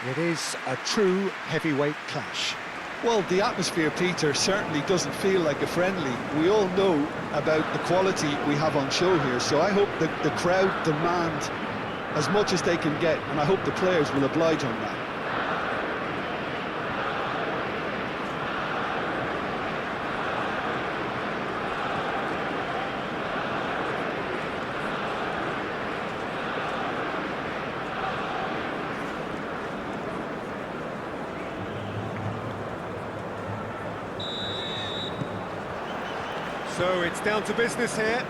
It is a true heavyweight clash. Well, the atmosphere, Peter, certainly doesn't feel like a friendly. We all know about the quality we have on show here, so I hope that the crowd demand as much as they can get, and I hope the players will oblige on that. So it's down to business here.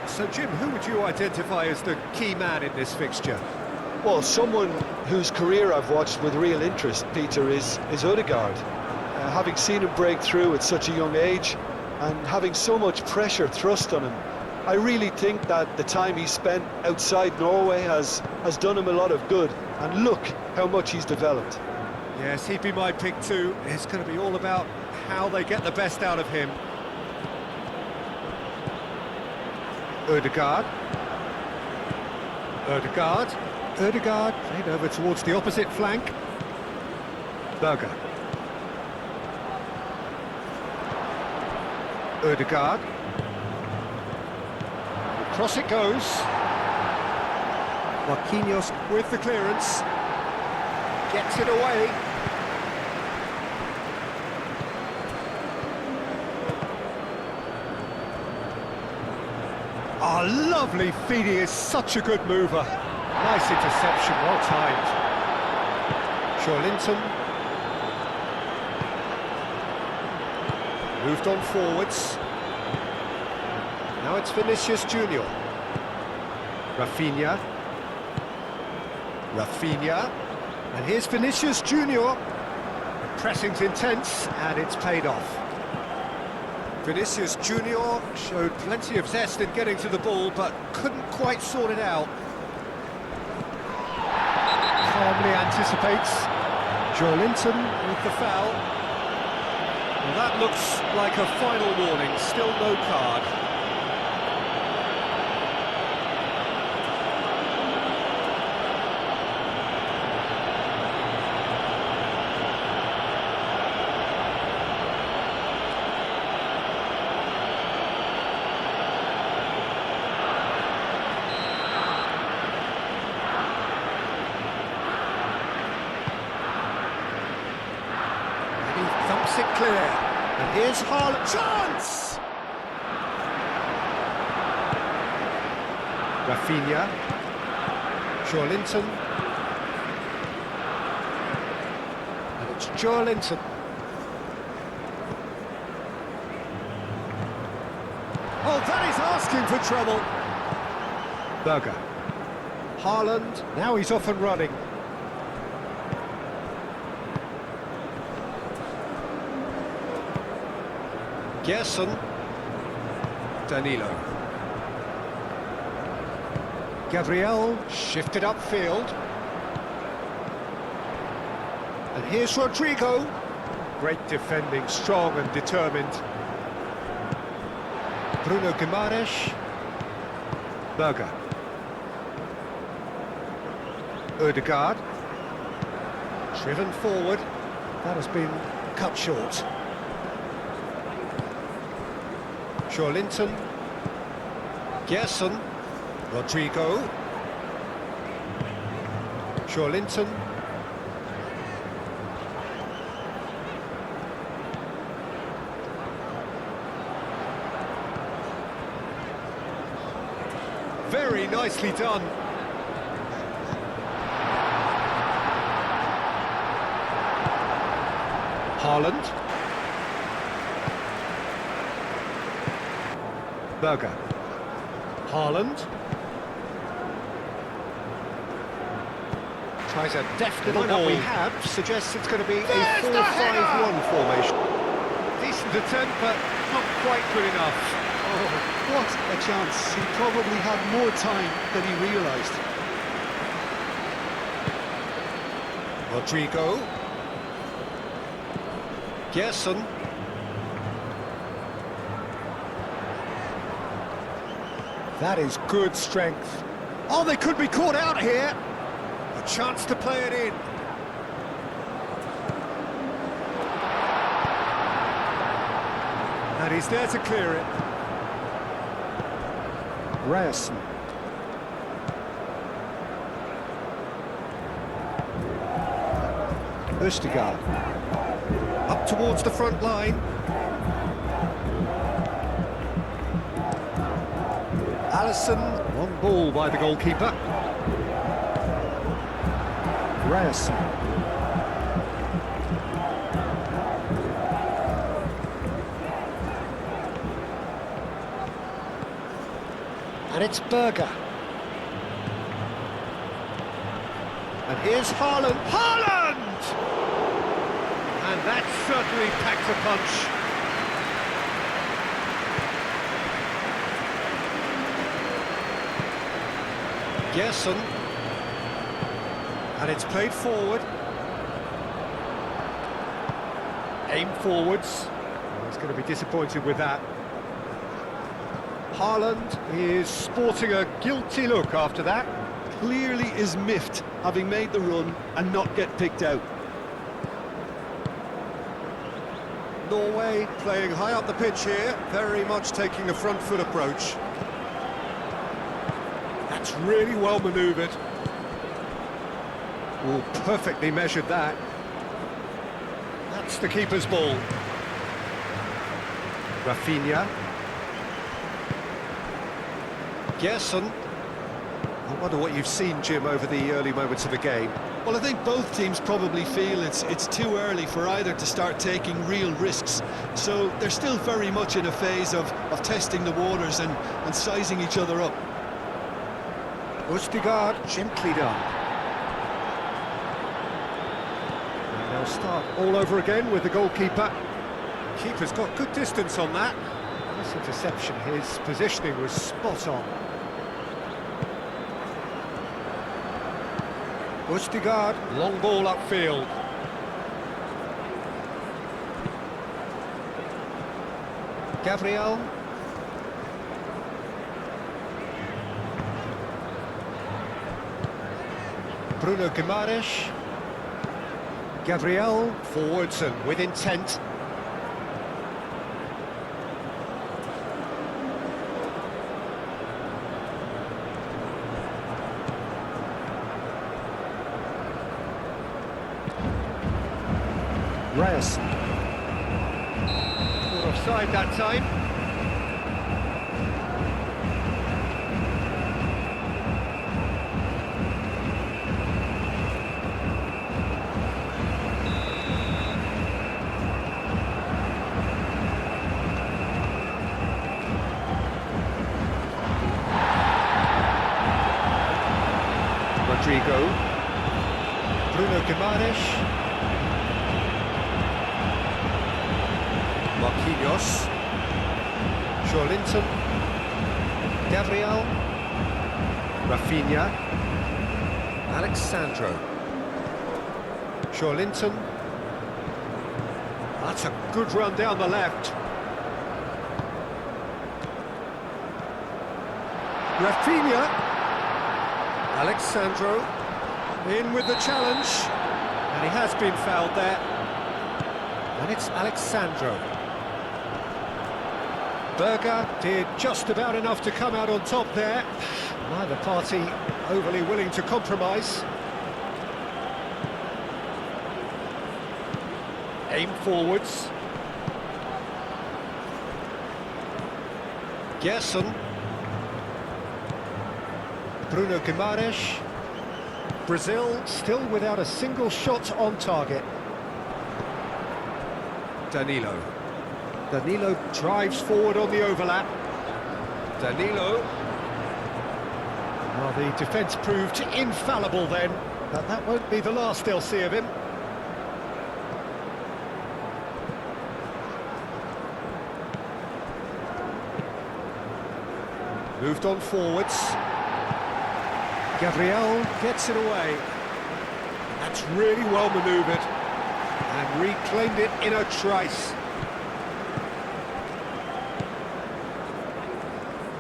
So Jim, who would you identify as the key man in this fixture? Well, someone whose career I've watched with real interest, Peter, is Odegaard. Having seen him break through at such a young age and having so much pressure thrust on him, I really think that the time he spent outside Norway has done him a lot of good. And look how much he's developed. Yes, he'd be my pick too. It's going to be all about how they get the best out of him. Odegaard. Odegaard, played over towards the opposite flank. Berger. Odegaard. Across it goes. Marquinhos with the clearance. Gets it away. Oh, lovely feed, he is such a good mover. Nice interception, well timed. Linton. Moved on forwards. Now it's Vinicius Junior. Rafinha. And here's Vinicius Junior. The pressing's intense, and it's paid off. Vinicius Junior showed plenty of zest in getting to the ball, but couldn't quite sort it out. Calmly anticipates. Linton with the foul. Well, that looks like a final warning, still no card. Thumps it clear, and here's Haaland. Chance! Rafinha. Linton. And it's Linton. Oh, that is asking for trouble. Berger. Haaland, now he's off and running. Gerson. Danilo. Gabriel shifted upfield. And here's Rodrigo. Great defending, strong and determined. Bruno Guimaraes. Berger. Odegaard. Driven forward. That has been cut short. Linton, Gerson, Rodrigo, Linton, very nicely done. Haaland. Berger. Haaland. Tries a deft little ball. We have suggests it's going to be a 4-5-1 formation. Decent attempt, but not quite good enough. Oh, what a chance. He probably had more time than he realised. Rodrigo. Gerson. That is good strength. Oh, they could be caught out here. A chance to play it in. And he's there to clear it. Ryerson. Østigard. Up towards the front line. Allison, long ball by the goalkeeper. Ryerson. And it's Berger. And here's Haaland. Haaland! And that certainly packs a punch. Gerson. And it's played forward. Aim forwards. Oh, he's going to be disappointed with that. Haaland is sporting a guilty look after that. Clearly is miffed, having made the run and not get picked out. Norway playing high up the pitch here, very much taking a front foot approach. That's really well manoeuvred. Oh, perfectly measured that. That's the keeper's ball. Rafinha. Gerson. I wonder what you've seen, Jim, over the early moments of the game. Well, I think both teams probably feel it's too early for either to start taking real risks. So they're still very much in a phase of testing the waters and sizing each other up. Østigard, gently done. And they'll start all over again with the goalkeeper. Keeper's got good distance on that. Nice interception, his positioning was spot on. Østigard, long ball upfield. Gabriel. Bruno Guimaraes. Gabriel, forwards and with intent. Reyes. Caught offside that time. Rodrigo. Bruno Guimaraes. Marquinhos, Linton, Gabriel, Rafinha, Alexandro, Linton. That's a good run down the left. Rafinha, Alexandro, in with the challenge, and he has been fouled there. And it's Alexandro. Berger did just about enough to come out on top there. Neither party overly willing to compromise. Aim forwards. Gerson. Bruno Guimaraes. Brazil still without a single shot on target. Danilo. Danilo drives forward on the overlap. Danilo. Well, the defence proved infallible then, but that won't be the last they'll see of him. Moved on forwards. Gabriel gets it away. That's really well manoeuvred and reclaimed it in a trice.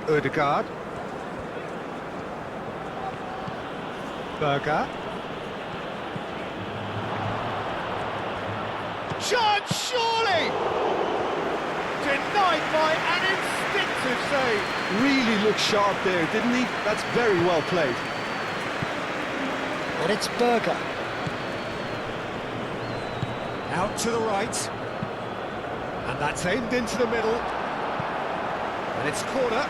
Ødegaard. Berger. chance, surely! Denied by an instinctive save. Really looked sharp there, didn't he? That's very well played. And it's Berger. Out to the right. And that's aimed into the middle. And it's corner.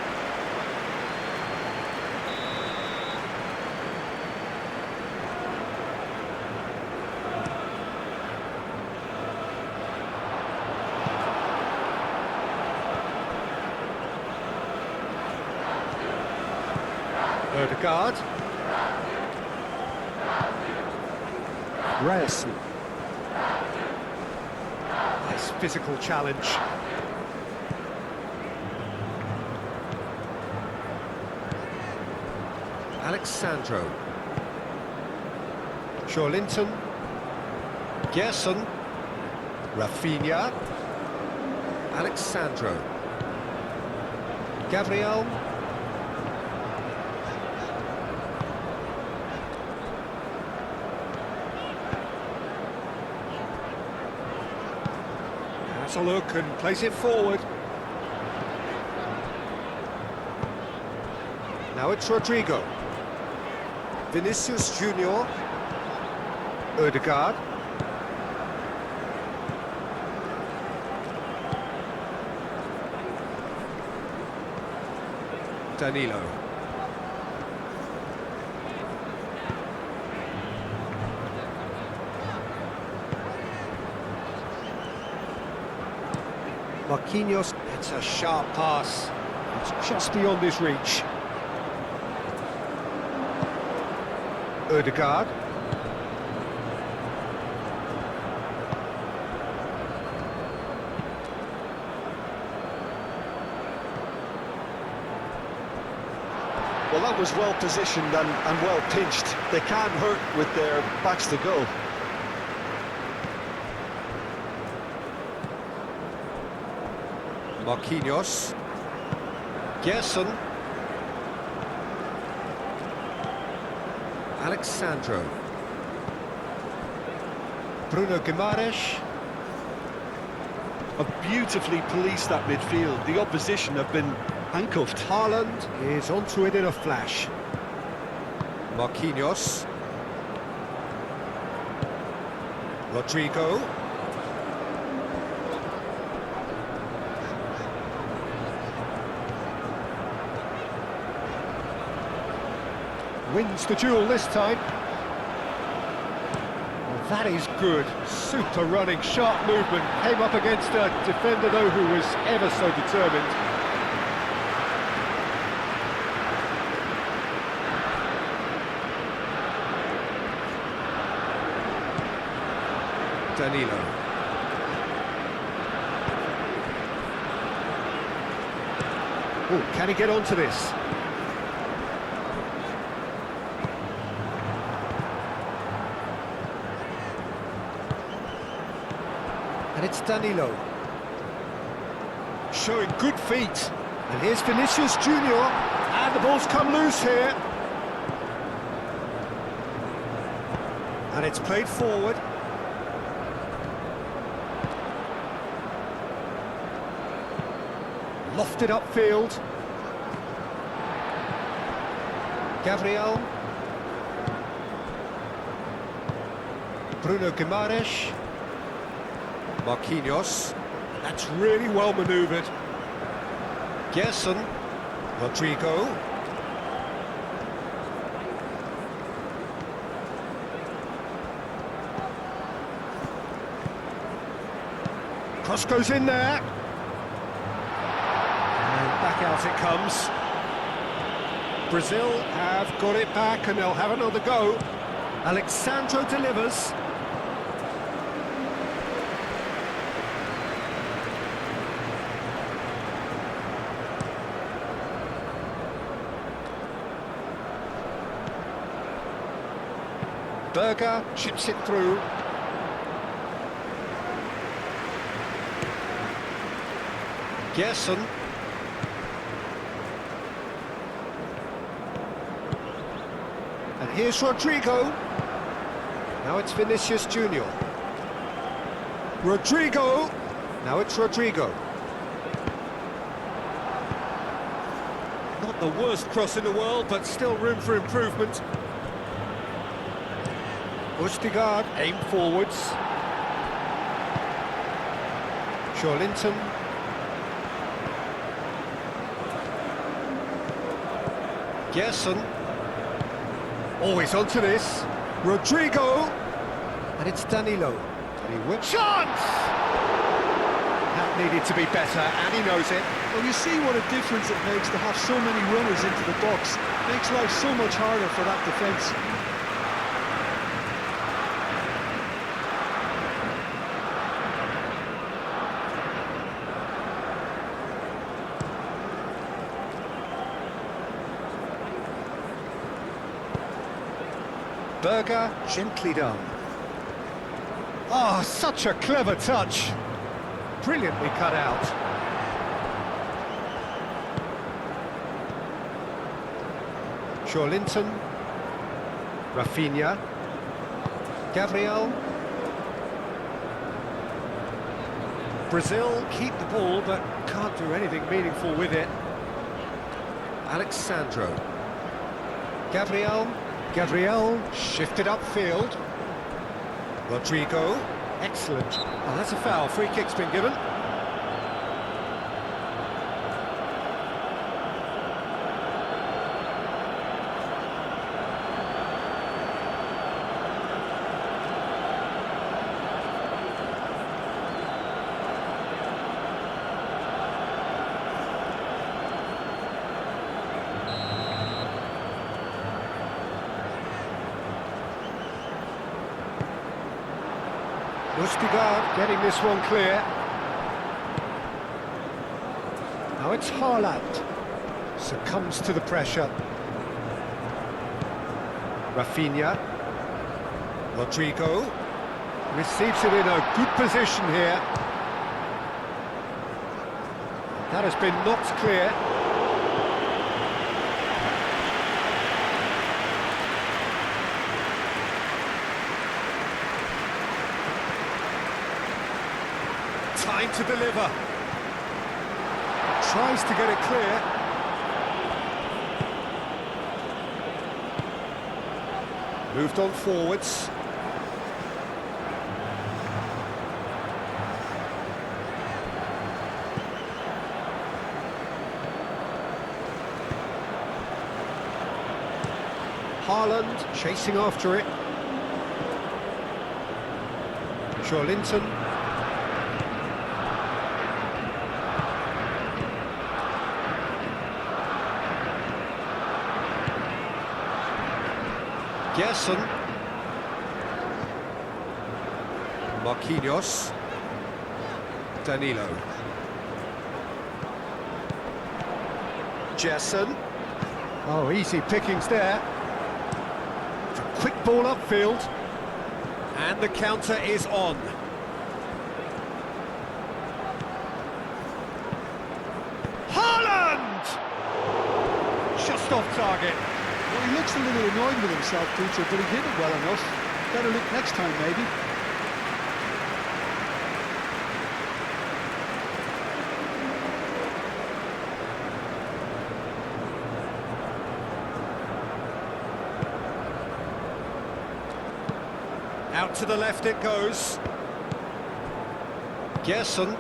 Ødegaard. Ryerson. Nice physical challenge. Alexandro. Linton. Gerson. Rafinha. Alexandro. Gabriel. Has a look and plays it forward. Now it's Rodrigo. Vinicius Junior. Ødegaard. Danilo. Marquinhos, it's a sharp pass. It's just beyond his reach. Ødegaard. Well, that was well positioned and well pinched. They can't hurt with their backs to goal. Marquinhos. Gerson. Alexandro. Bruno Guimaraes. Have beautifully policed that midfield. The opposition have been handcuffed. Haaland is onto it in a flash. Marquinhos. Rodrigo. Wins the duel this time. Well, that is good. Super running, sharp movement. Came up against a defender, though, who was ever so determined. Danilo. Oh, can he get onto this? And it's Danilo. Showing good feet. And here's Vinicius Junior. And the ball's come loose here. And it's played forward. Lofted upfield. Gabriel. Bruno Guimaraes. Marquinhos. That's really well manoeuvred. Gerson. Rodrigo. Cross goes in there. Back out it comes. Brazil have got it back and they'll have another go. Alexandro delivers. Berger chips it through. Gerson. And here's Rodrigo. Now it's Vinicius Junior. Rodrigo. Now it's Rodrigo. Not the worst cross in the world, but still room for improvement. Østigard, aim forwards. Linton. Gerson. Always onto this. Rodrigo. And it's Danilo. Chance! That needed to be better, and he knows it. Well, you see what a difference it makes to have so many runners into the box. Makes life so much harder for that defence. Berger, gently done. Oh, such a clever touch. Brilliantly cut out. Linton. Rafinha. Gabriel. Brazil keep the ball, but can't do anything meaningful with it. Alexandro. Gabriel shifted upfield. Rodrigo, excellent. Oh, that's a foul. Free kick's been given. Østigard getting this one clear. Now it's Haaland. Succumbs to the pressure. Rafinha. Rodrigo. Receives it in a good position here. That has been knocked clear. Time to deliver. Tries to get it clear. Moved on forwards. Haaland chasing after it. Linton. Gerson. Marquinhos. Danilo. Gerson. Oh, easy pickings there. It's a quick ball upfield. And the counter is on. Haaland! Just off target. Well, he looks a little annoyed with himself, Peter, but he did it well enough. Better look next time, maybe. Out to the left it goes. Gerson.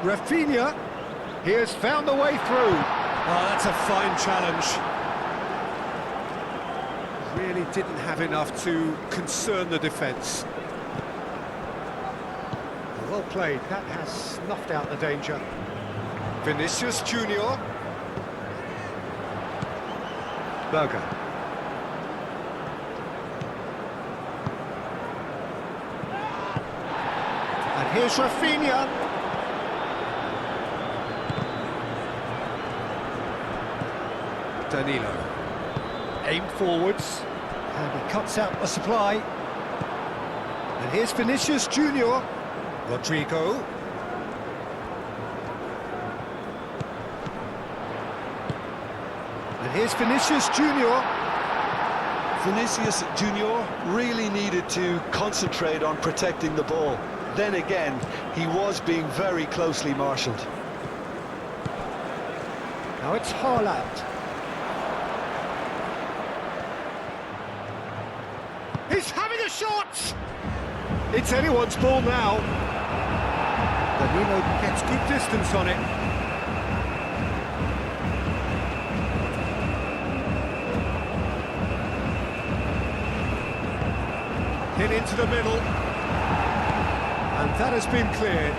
Rafinha, he has found the way through. Oh, that's a fine challenge. Really didn't have enough to concern the defence. Well played, that has snuffed out the danger. Vinicius Junior. Berger. And here's Rafinha. Danilo. Aim forwards. And he cuts out the supply. And here's Vinicius Junior. here's Vinicius Junior. Vinicius Junior really needed to concentrate on protecting the ball. Then again, he was being very closely marshalled. Now it's Haaland. He's having a shot! It's anyone's ball now. Danilo gets good distance on it. Hit into the middle. And that has been cleared.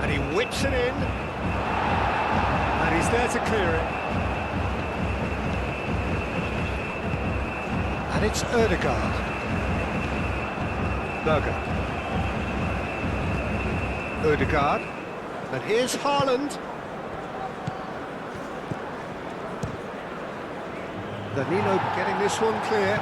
And he whips it in. And he's there to clear it. And it's Ødegaard. Berger. Ødegaard. And here's Haaland. Danilo getting this one clear.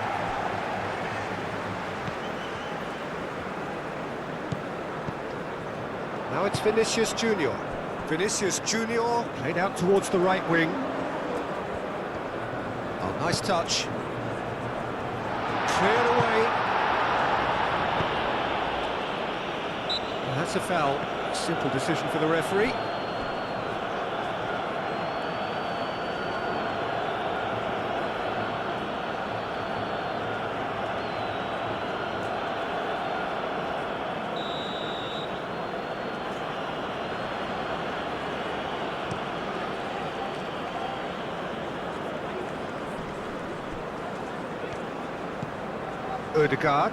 Now it's Vinicius Junior. Vinicius Junior played out towards the right wing. Oh, nice touch. Cleared away. And that's a foul. Simple decision for the referee. Ødegaard.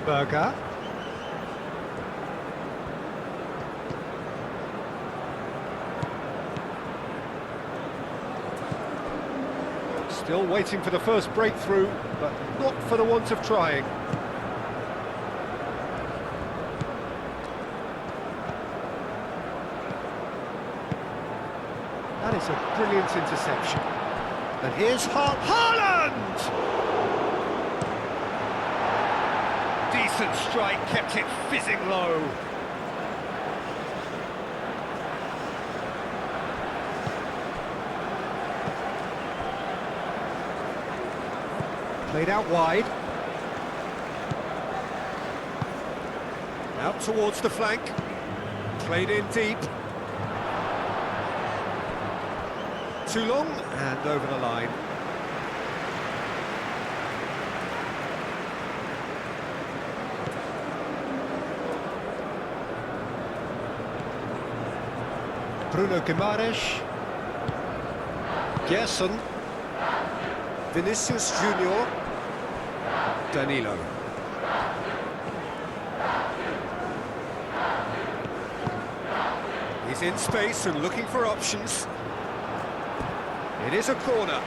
Berger. Still waiting for the first breakthrough, but not for the want of trying. That is a brilliant interception. And here's Haaland! Decent strike, kept it fizzing low. Played out wide. Out towards the flank. Played in deep. Too long, and over the line. Bruno Guimaraes. Gerson. Vinicius Junior. Danilo. He's in space and looking for options. It is a corner.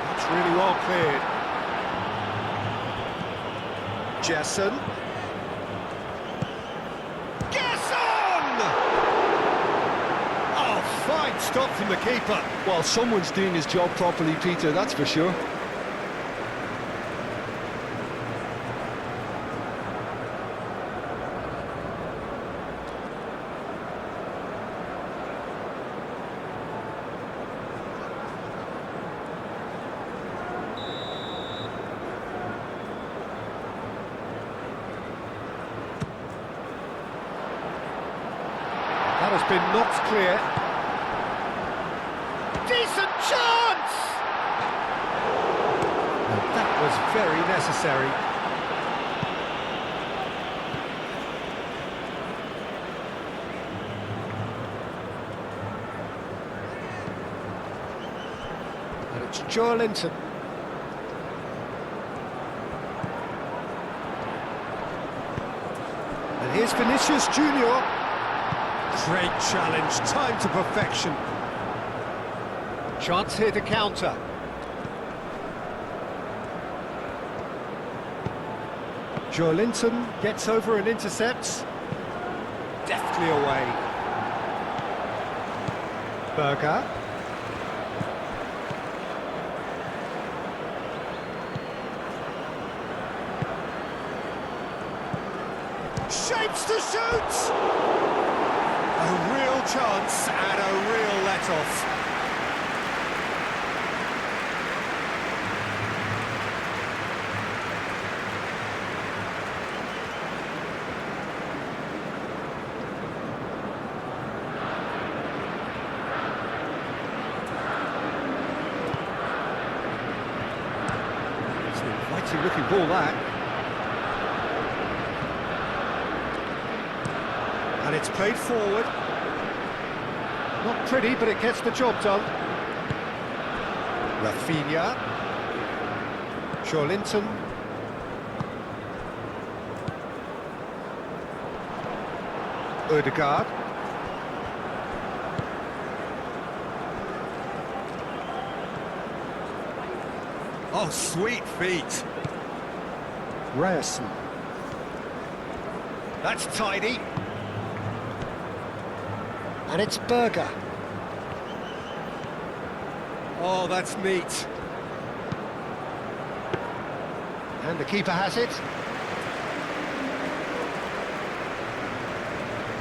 That's really well cleared. Gerson. Fine stop from the keeper. Well, someone's doing his job properly, Peter, that's for sure. That has been knocked clear. Decent chance! And that was very necessary. And it's Joelinton. And here's Vinicius Junior. Great challenge, time to perfection. Chance here to counter. Linton gets over and intercepts. Deftly away. Berger. Shapes to shoot! A real chance and a real let-off. It's an inviting looking ball, that. And it's played forward. Not pretty, but it gets the job done. Rafinha. Linton. Ødegaard. Oh, sweet feet. Ryerson. That's tidy. And it's Berger. Oh, that's neat. And the keeper has it.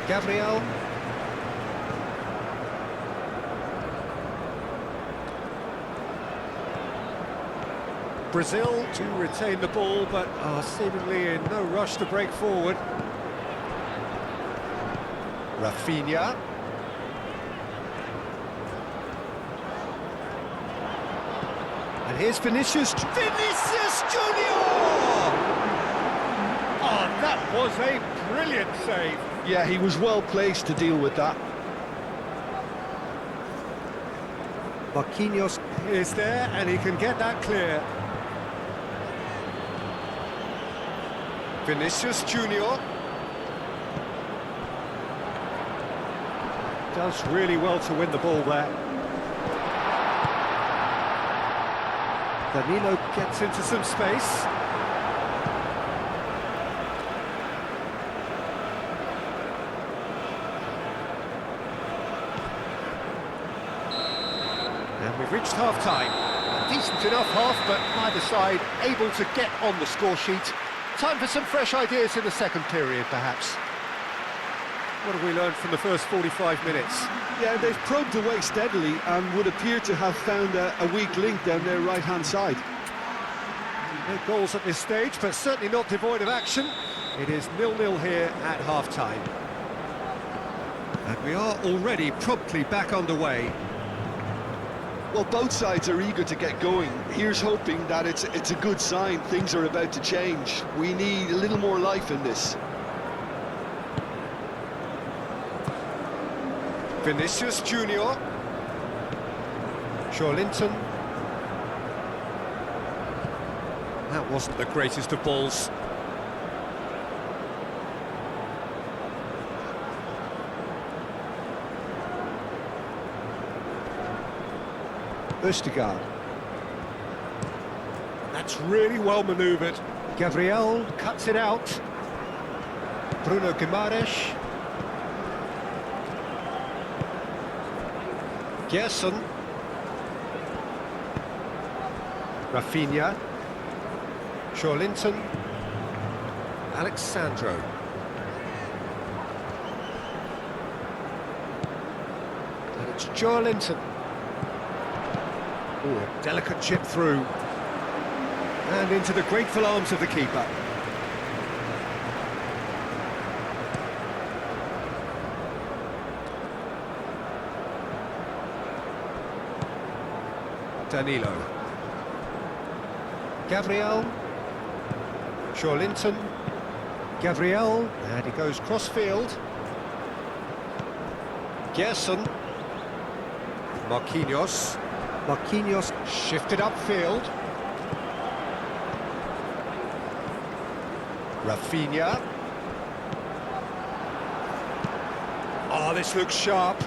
Gabriel. Brazil to retain the ball, but are seemingly in no rush to break forward. Rafinha. And here's Vinicius. Vinicius Junior! Oh, that was a brilliant save. Yeah, he was well placed to deal with that. Marquinhos is there, and he can get that clear. Vinicius Junior. Does really well to win the ball there. Danilo gets into some space. And we've reached half-time. A decent enough half, but neither side able to get on the score sheet. Time for some fresh ideas in the second period, perhaps. What have we learned from the first 45 minutes? Yeah, they've probed away steadily and would appear to have found a weak link down their right-hand side. No goals at this stage, but certainly not devoid of action. It is 0-0 here at half-time. And we are already promptly back underway. Well, both sides are eager to get going. Here's hoping that it's a good sign. Things are about to change. We need a little more life in this. Vinicius Junior. Linton. That wasn't the greatest of balls. Ødegaard. That's really well manoeuvred. Gabriel cuts it out. Bruno Guimaraes. Gerson. Rafinha. Linton. Alexandro. And it's Linton. Oh, a delicate chip through. And into the grateful arms of the keeper. Danilo. Gabriel. Linton. Gabriel. And he goes cross-field. Gerson. Marquinhos. Marquinhos shifted upfield. Rafinha. Oh, this looks sharp.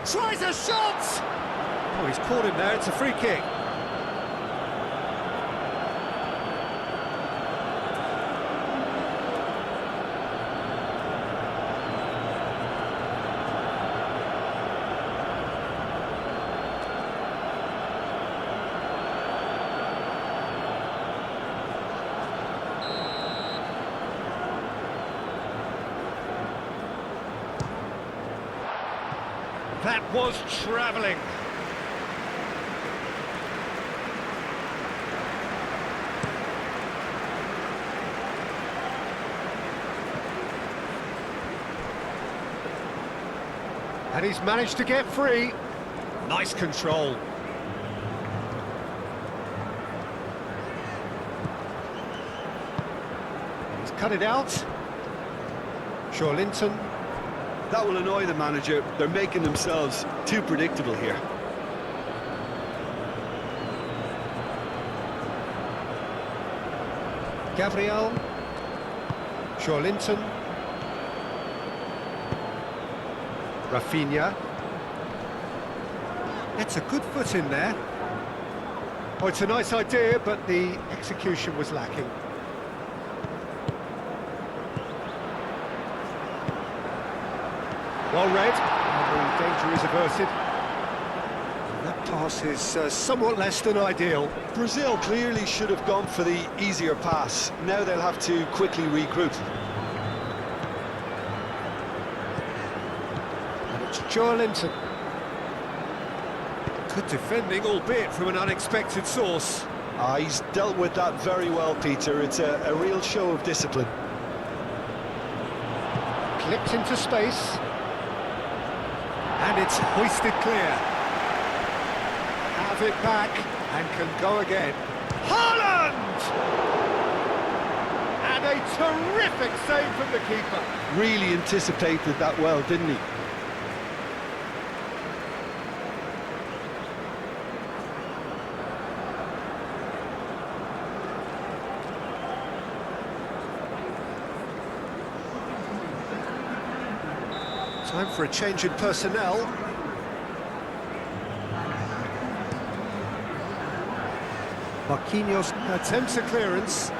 Tries a shot! Oh, he's caught him there, it's a free kick. That was travelling. And he's managed to get free. Nice control. He's cut it out. Linton. That will annoy the manager. They're making themselves too predictable here. Gabriel. Linton. Rafinha. That's a good foot in there. Oh, it's a nice idea, but the execution was lacking. Well read, and the danger is averted. And that pass is somewhat less than ideal. Brazil clearly should have gone for the easier pass. Now they'll have to quickly regroup. And it's Linton. Good defending, albeit from an unexpected source. He's dealt with that very well, Peter. It's a real show of discipline. Clipped into space. And it's hoisted clear. Have it back and can go again. Haaland! And a terrific save from the keeper. Really anticipated that well, didn't he? Time for a change in personnel. Marquinhos attempts a clearance.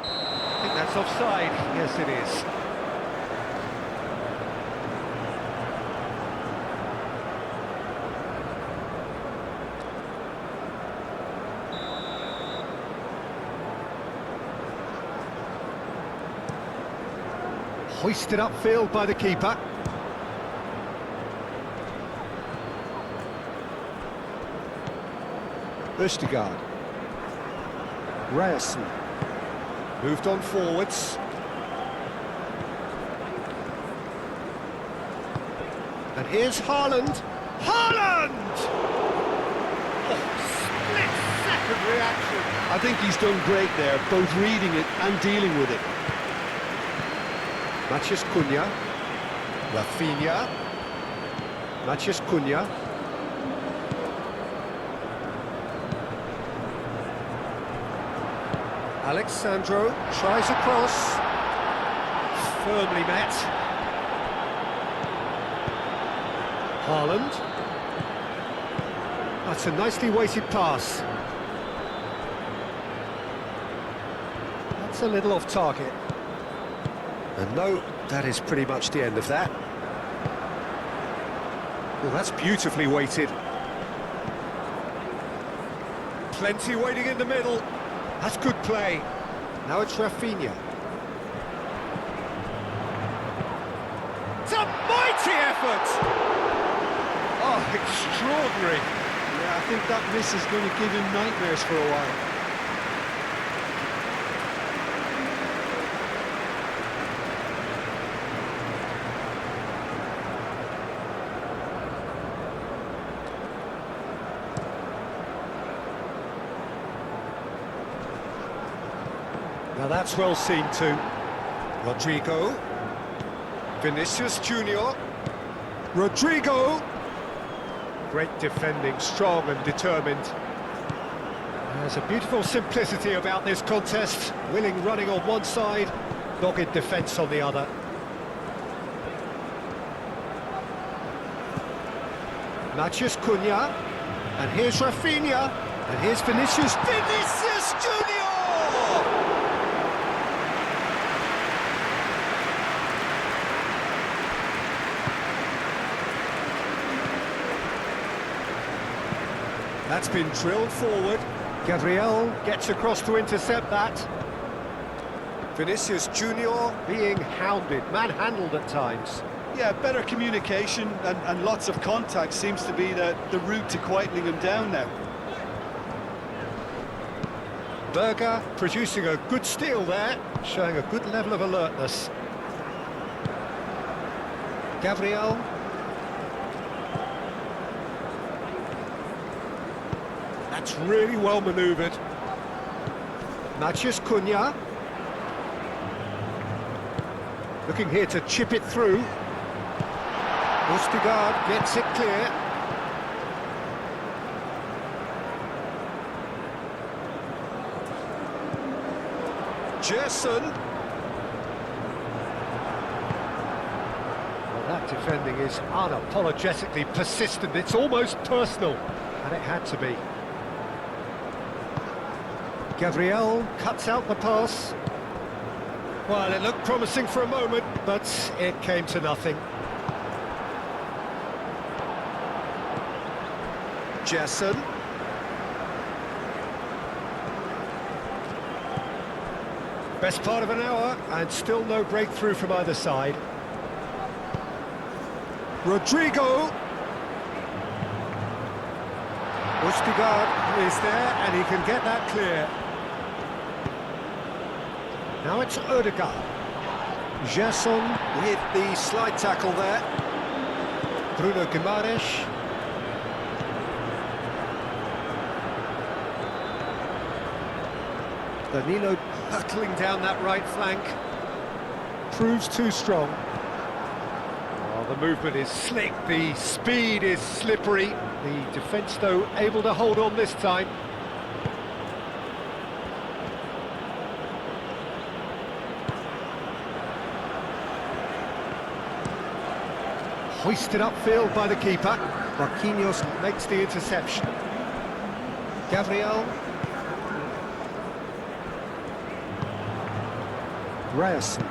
I think that's offside. Yes, it is. Hoisted upfield by the keeper. Østigard. Ryerson. Moved on forwards. And here's Haaland. Haaland! Oh, split-second reaction. I think he's done great there, both reading it and dealing with it. Matheus Cunha, Rafinha, Matheus Cunha. Alexandro tries a cross, firmly met. Haaland. That's a nicely weighted pass. That's a little off target. And no, that is pretty much the end of that. Well, that's beautifully weighted. Plenty waiting in the middle. That's good play. Now it's Rafinha. It's a mighty effort! Oh, extraordinary. Yeah, I think that miss is going to give him nightmares for a while. Now that's well seen too. Rodrigo. Vinicius Junior. Rodrigo. Great defending, strong and determined. There's a beautiful simplicity about this contest. Willing running on one side, dogged defence on the other. Matheus Cunha. And here's Rafinha. And here's Vinicius. Vinicius Junior! That's been drilled forward. Gabriel gets across to intercept that. Vinicius Junior being hounded, manhandled at times. Yeah, better communication and lots of contact seems to be the route to quietening him down now. Berger producing a good steal there, showing a good level of alertness. Gabriel. That's really well manoeuvred. Matheus Cunha. Looking here to chip it through. Ostergaard gets it clear. Gerson. Well, that defending is unapologetically persistent. It's almost personal, and it had to be. Gabriel cuts out the pass. Well, it looked promising for a moment, but it came to nothing. Gerson. Best part of an hour, and still no breakthrough from either side. Rodrigo. Ostergaard is there, and he can get that clear. Now it's Odegaard. Gerson with the slide tackle there. Bruno Guimaraes. Danilo hurtling down that right flank. Proves too strong. Oh, the movement is slick, the speed is slippery. The defence, though, able to hold on this time. Hoisted upfield by the keeper. Marquinhos makes the interception. Gabriel. Ryerson.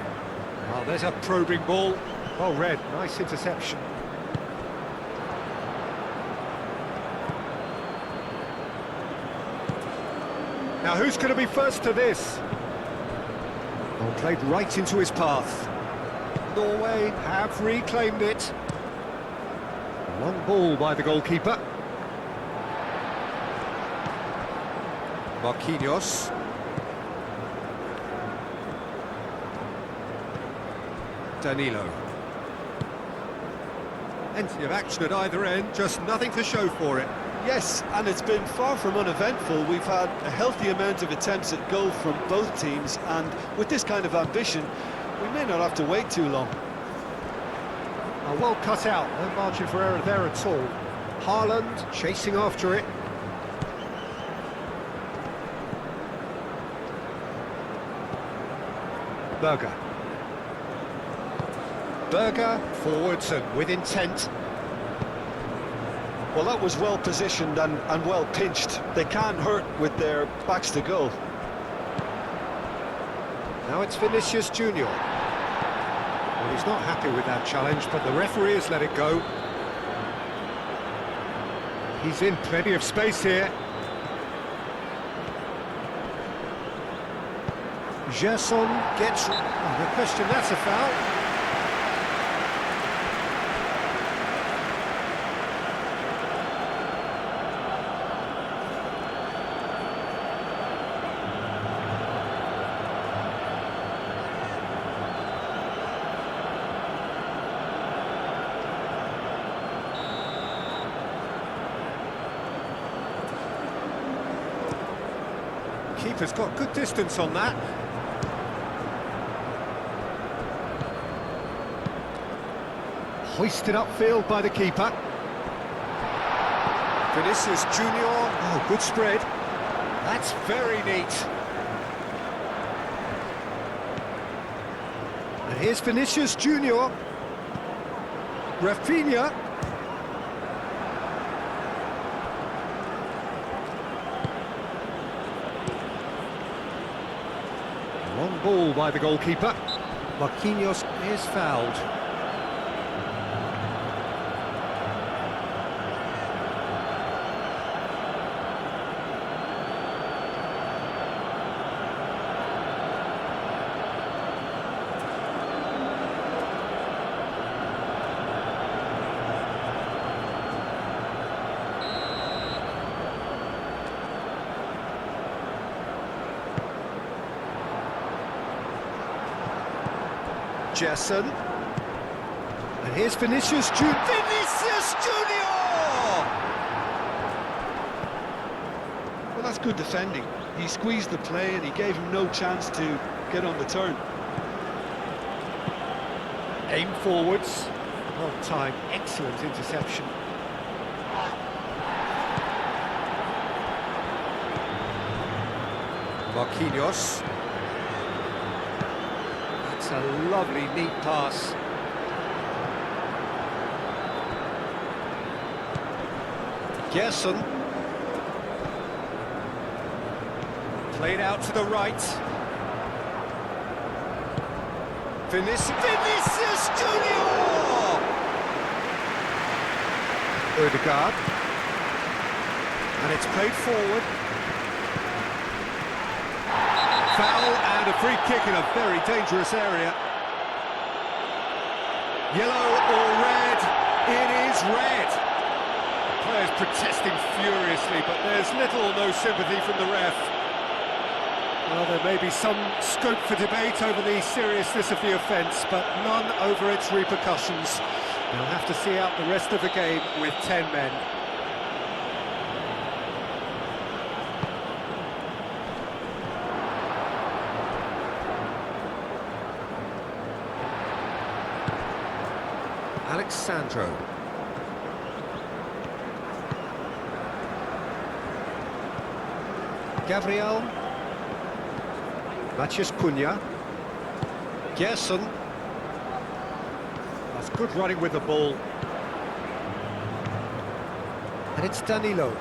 Oh, there's a probing ball. Well read, nice interception. Now who's going to be first to this? Well, played right into his path. Norway have reclaimed it. Long ball by the goalkeeper. Marquinhos. Danilo. Plenty of action at either end, just nothing to show for it. Yes, and it's been far from uneventful. We've had a healthy amount of attempts at goal from both teams, and with this kind of ambition, we may not have to wait too long. Well cut out, no margin for error there at all. Haaland chasing after it. Berger. Berger forwards and with intent. Well, that was well positioned and well pinched. They can't hurt with their backs to goal. Now it's Vinicius Junior. Well, he's not happy with that challenge, but the referee has let it go. He's in plenty of space here. Gerson gets... Oh, no question, that's a foul. Keeper's got good distance on that. Hoisted upfield by the keeper. Vinicius Junior. Oh, good spread. That's very neat. And here's Vinicius Junior. Rafinha. Long ball by the goalkeeper. Marquinhos is fouled. Gerson. And here's Vinicius Junior. Vinicius Junior! Well, that's good defending. He squeezed the play and he gave him no chance to get on the turn. Aim forwards. Well timed, excellent interception. Marquinhos. That's a lovely, neat pass. Gerson. Played out to the right. Vinicius Junior! Odegaard. And it's played forward. Foul and a free kick in a very dangerous area. Yellow or red? It is red. The players protesting furiously, but there's little or no sympathy from the ref. Well, there may be some scope for debate over the seriousness of the offence, but none over its repercussions. They'll have to see out the rest of the game with 10 men. Alexandro. Gabriel. Matheus Cunha. Gerson. That's good running with the ball. And it's Danilo.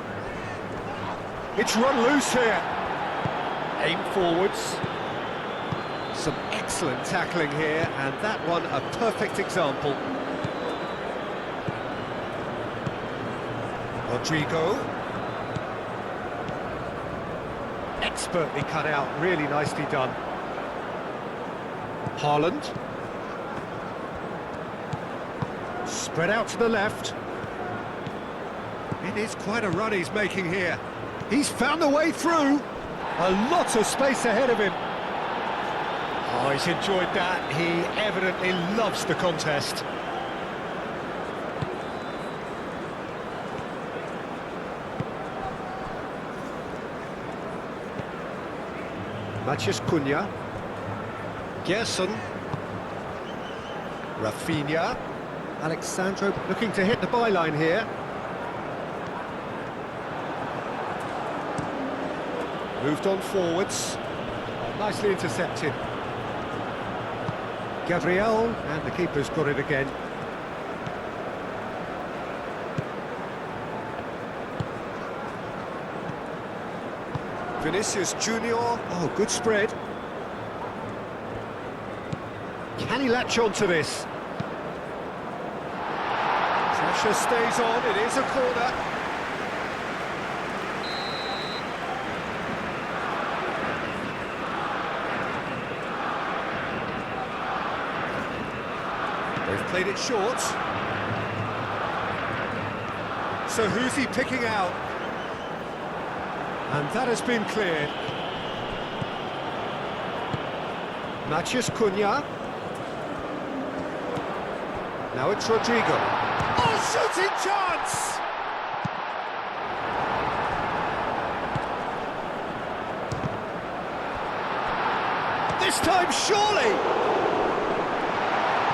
It's run loose here. Aim forwards. Some excellent tackling here, and that one a perfect example. Rodrigo. Expertly cut out, really nicely done. Haaland. Spread out to the left. It is quite a run he's making here. He's found the way through. A lot of space ahead of him. Oh, he's enjoyed that. He evidently loves the contest. Matheus Cunha. Gerson. Rafinha. Alexandro looking to hit the byline here. Moved on forwards. Nicely intercepted. Gabriel, and the keeper's got it again. Vinicius Junior. Oh, good spread. Can he latch on to this? Pressure stays on, it is a corner. They've played it short. So who's he picking out? And that has been cleared. Matheus Cunha. Now it's Rodrigo. Oh, shooting chance! This time, surely!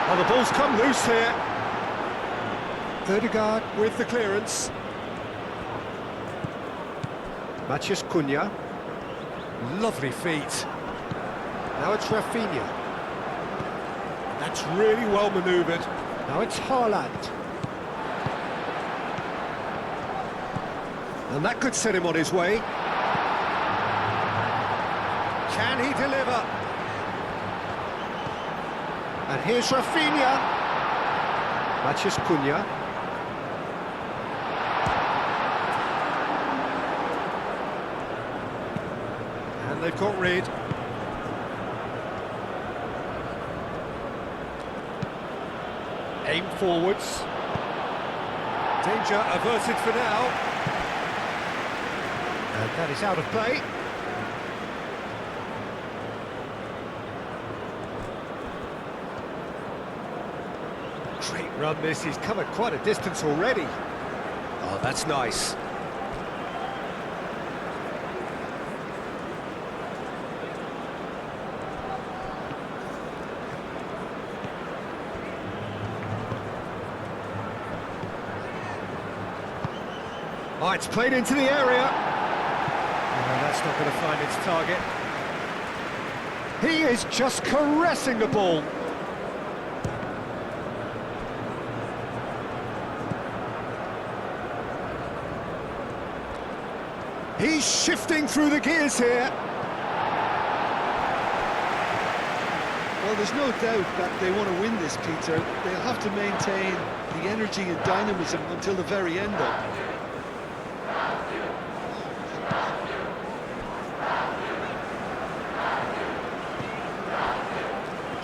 Oh, the ball's come loose here. Odegaard with the clearance. Matheus Cunha. Lovely feet. Now it's Rafinha. That's really well manoeuvred. Now it's Haaland. And that could set him on his way. Can he deliver? And here's Rafinha. Matheus Cunha. And they've got rid. Aim forwards. Danger averted for now. And that is out of play. Great run this, he's covered quite a distance already. Oh, that's nice. Oh, it's played into the area. No, that's not going to find its target. He is just caressing the ball. He's shifting through the gears here. Well, there's no doubt that they want to win this, Peter. They'll have to maintain the energy and dynamism until the very end, though.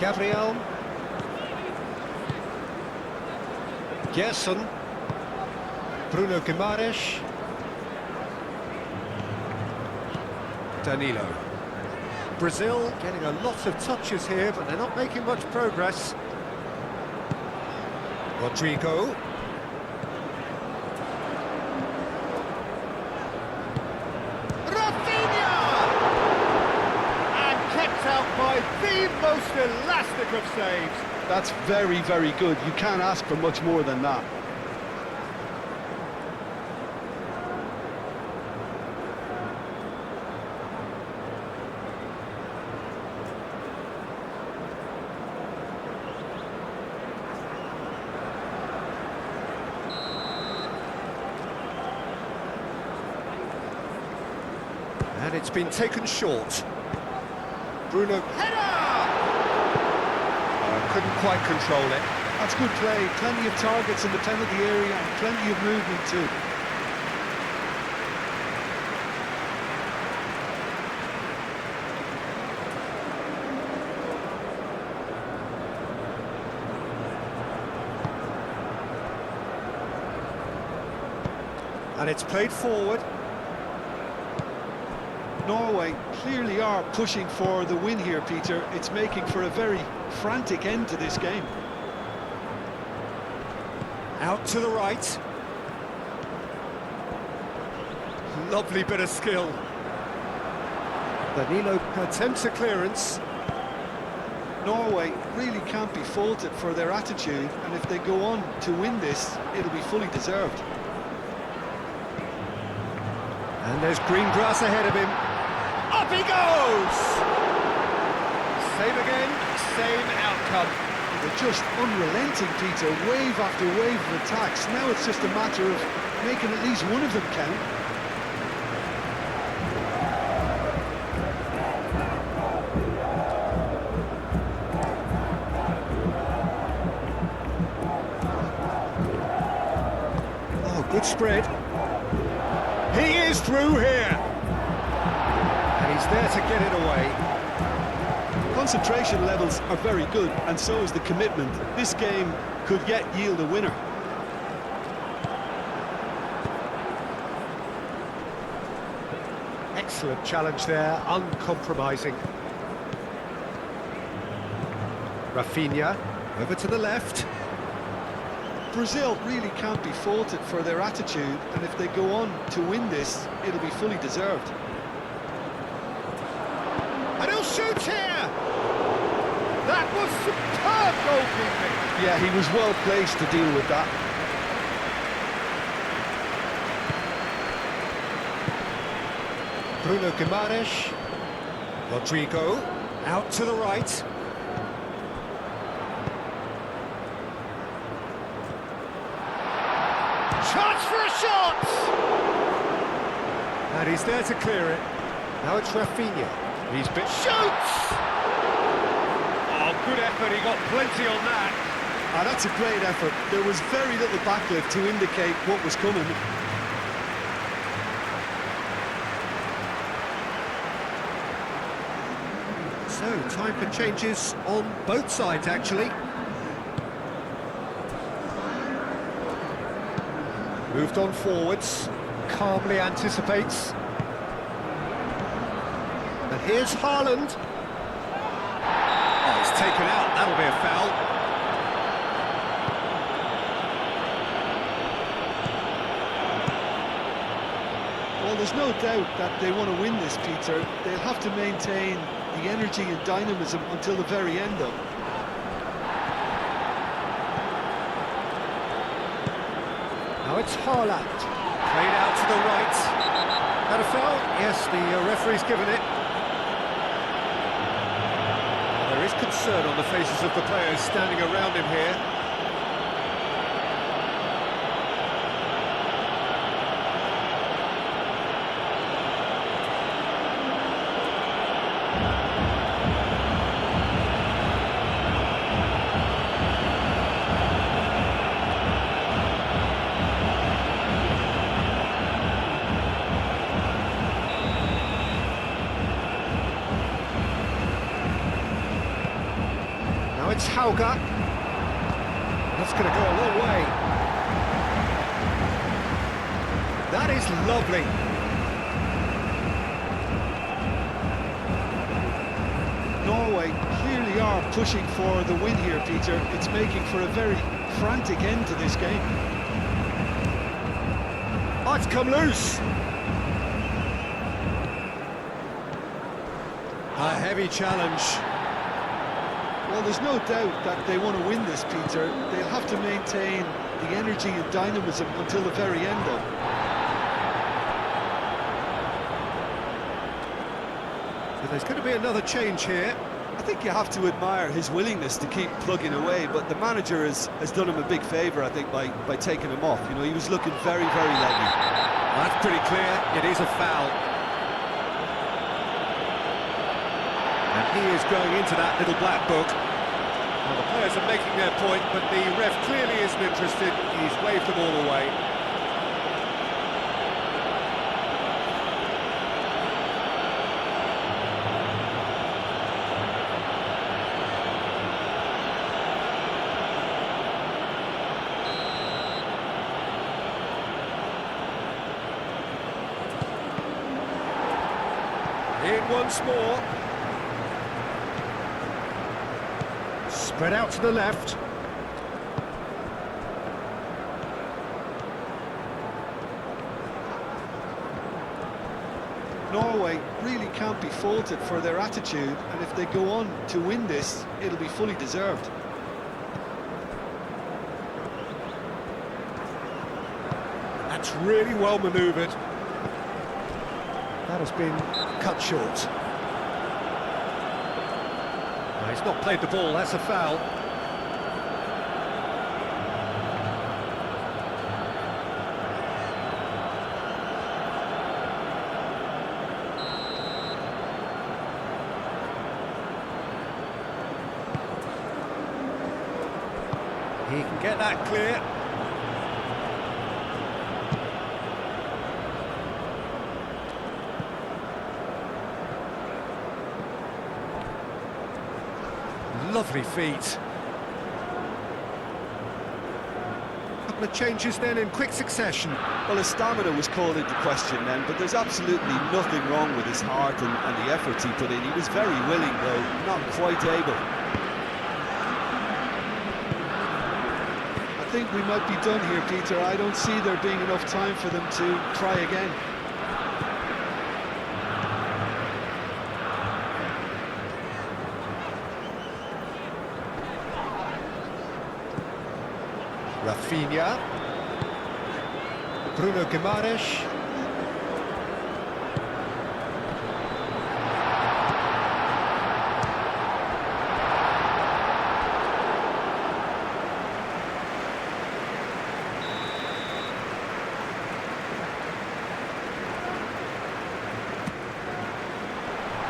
Gabriel. Gerson. Bruno Guimaraes. Danilo. Brazil getting a lot of touches here, but they're not making much progress. Rodrigo. By the most elastic of saves. That's very, very good. You can't ask for much more than that. And it's been taken short. Bruno, header! Couldn't quite control it. That's good play. Plenty of targets in the penalty area and plenty of movement too. And it's played forward. Norway clearly are pushing for the win here, Peter. It's making for a very frantic end to this game. Out to the right. Lovely bit of skill. Danilo attempts a clearance. Norway really can't be faulted for their attitude, and if they go on to win this, it'll be fully deserved. And there's green grass ahead of him. Up he goes! Same again, same outcome. They're just unrelenting, Peter, wave after wave of attacks. Now it's just a matter of making at least one of them count. Oh, good spread. He is through here. And he's there to get it away. Concentration levels are very good, and so is the commitment. This game could yet yield a winner. Excellent challenge there, uncompromising. Rafinha, over to the left. Brazil really can't be faulted for their attitude, and if they go on to win this, it'll be fully deserved. And he'll shoot here! That was superb goalkeeping! Yeah, he was well placed to deal with that. Bruno Guimaraes. Rodrigo, out to the right. Chance for a shot! And he's there to clear it. Now it's Rafinha. He's bit shoots! Oh, good effort, he got plenty on that. Ah, that's a great effort. There was very little backlift to indicate what was coming. So, time for changes on both sides, actually. Moved on forwards, calmly anticipates. And here's Haaland. Oh, he's taken out, that'll be a foul. there's no doubt that they want to win this, Peter. They'll have to maintain the energy and dynamism until the very end, though. Now it's Haaland, played out to the right. That a foul? Yes, the referee's given it. Well, there is concern on the faces of the players standing around him here. It's Hauga. That's going to go a long way. That is lovely. Norway clearly are pushing for the win here, Peter. It's making for a very frantic end to this game. Oh, it's come loose. A heavy challenge. Well, there's no doubt that they want to win this, Peter. They'll have to maintain the energy and dynamism until the very end, though. So there's going to be another change here. I think you have to admire his willingness to keep plugging away, but the manager has done him a big favour, I think, by taking him off. You know, he was looking very, very leggy. Well, that's pretty clear. It is a foul. And he is going into that little black book. Well, the players are making their point, but the ref clearly isn't interested. He's waved them all away. In once more. Spread out to the left. Norway really can't be faulted for their attitude, and if they go on to win this, it'll be fully deserved. That's really well manoeuvred. That has been cut short. No, he's not played the ball, that's a foul. He can get that clear. Lovely feet. Couple of changes then in quick succession. Well, his stamina was called into question then, but there's absolutely nothing wrong with his heart and the efforts he put in. He was very willing, though not quite able. I think we might be done here, Peter. I don't see there being enough time for them to try again. Rafinha, Bruno Guimaraes,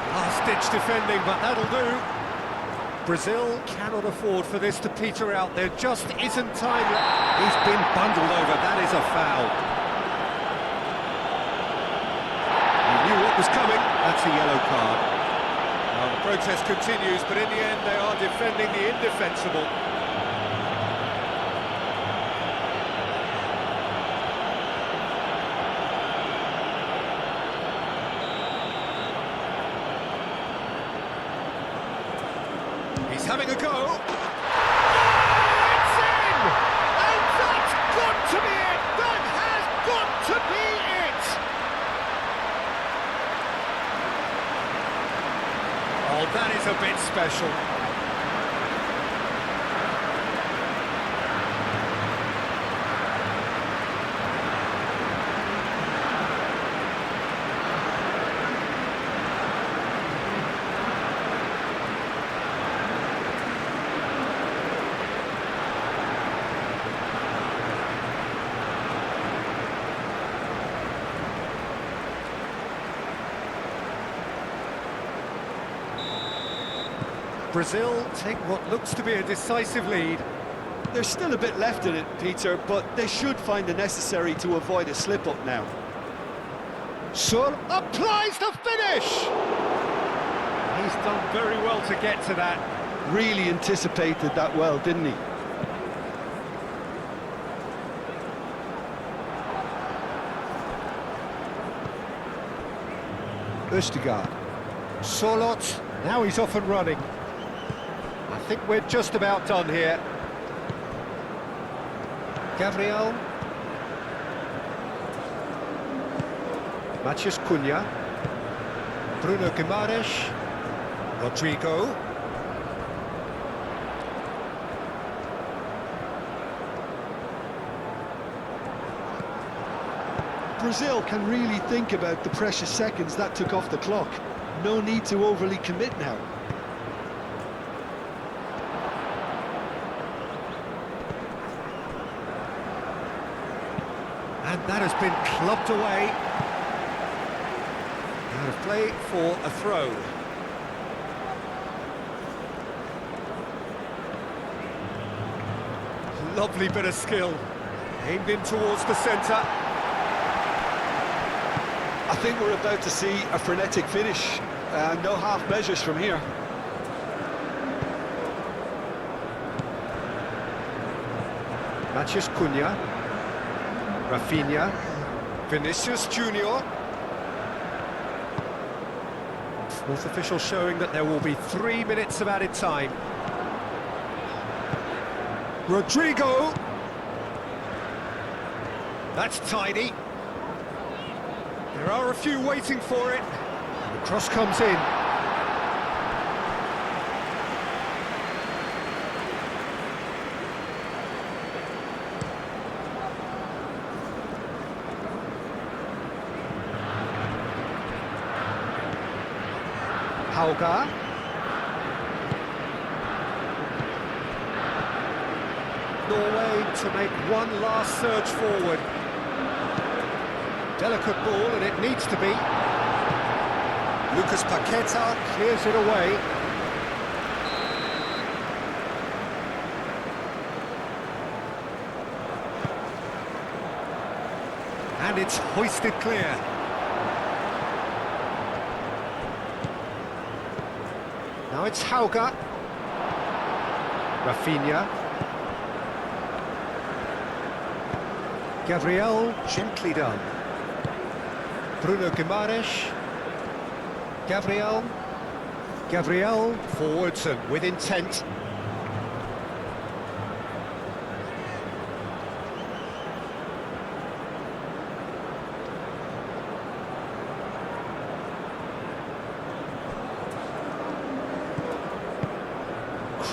last-ditch defending, but that'll do. Brazil cannot afford for this to peter out. There just isn't time. He's been bundled over. That is a foul. He knew what was coming. That's a yellow card. Well, the protest continues, but in the end they are defending the indefensible. He's having a go. Oh, it's in! And that's got to be it! That has got to be it! special. Brazil take what looks to be a decisive lead. There's still a bit left in it, Peter, but they should find the necessary to avoid a slip-up now. Sur applies the finish! He's done very well to get to that. Really anticipated that well, didn't he? Østigard. Solot, now he's off and running. I think we're just about done here. Gabriel. Matheus Cunha. Bruno Guimaraes. Rodrigo. Brazil can really think about the precious seconds that took off the clock. No need to overly commit now. And that has been clubbed away. Out of play for a throw. Lovely bit of skill. Aimed in towards the centre. I think we're about to see a frenetic finish. No half measures from here. Matheus Cunha. Rafinha. Vinicius Junior. Fourth official showing that there will be 3 minutes of added time. Rodrigo. That's tidy. There are a few waiting for it. The cross comes in. Hauga. Norway to make one last surge forward. Delicate ball, and it needs to be. Lucas Paqueta clears it away. And it's hoisted clear. Now it's Hauga. Rafinha. Gabriel, gently done. Bruno Guimaraes. Gabriel. Gabriel, forwards and with intent.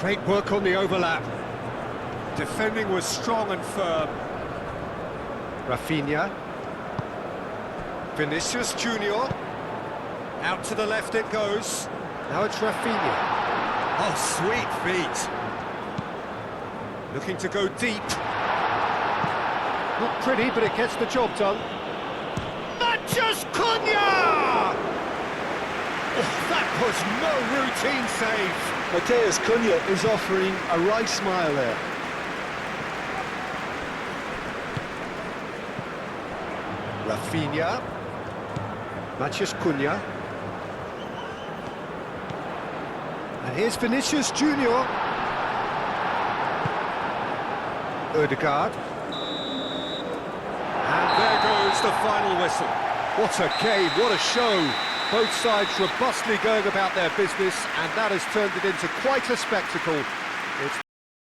Great work on the overlap. Defending was strong and firm. Rafinha. Vinicius Junior. Out to the left it goes. Now it's Rafinha. Oh, sweet feet. Looking to go deep. Not pretty, but it gets the job done. Matheus Cunha! Oh, that was no routine save. Matheus Cunha is offering a right smile there. Rafinha. Matheus Cunha. And here's Vinicius Junior. Ødegaard. And there goes the final whistle. What a game, what a show. Both sides robustly going about their business, and that has turned it into quite a spectacle. It's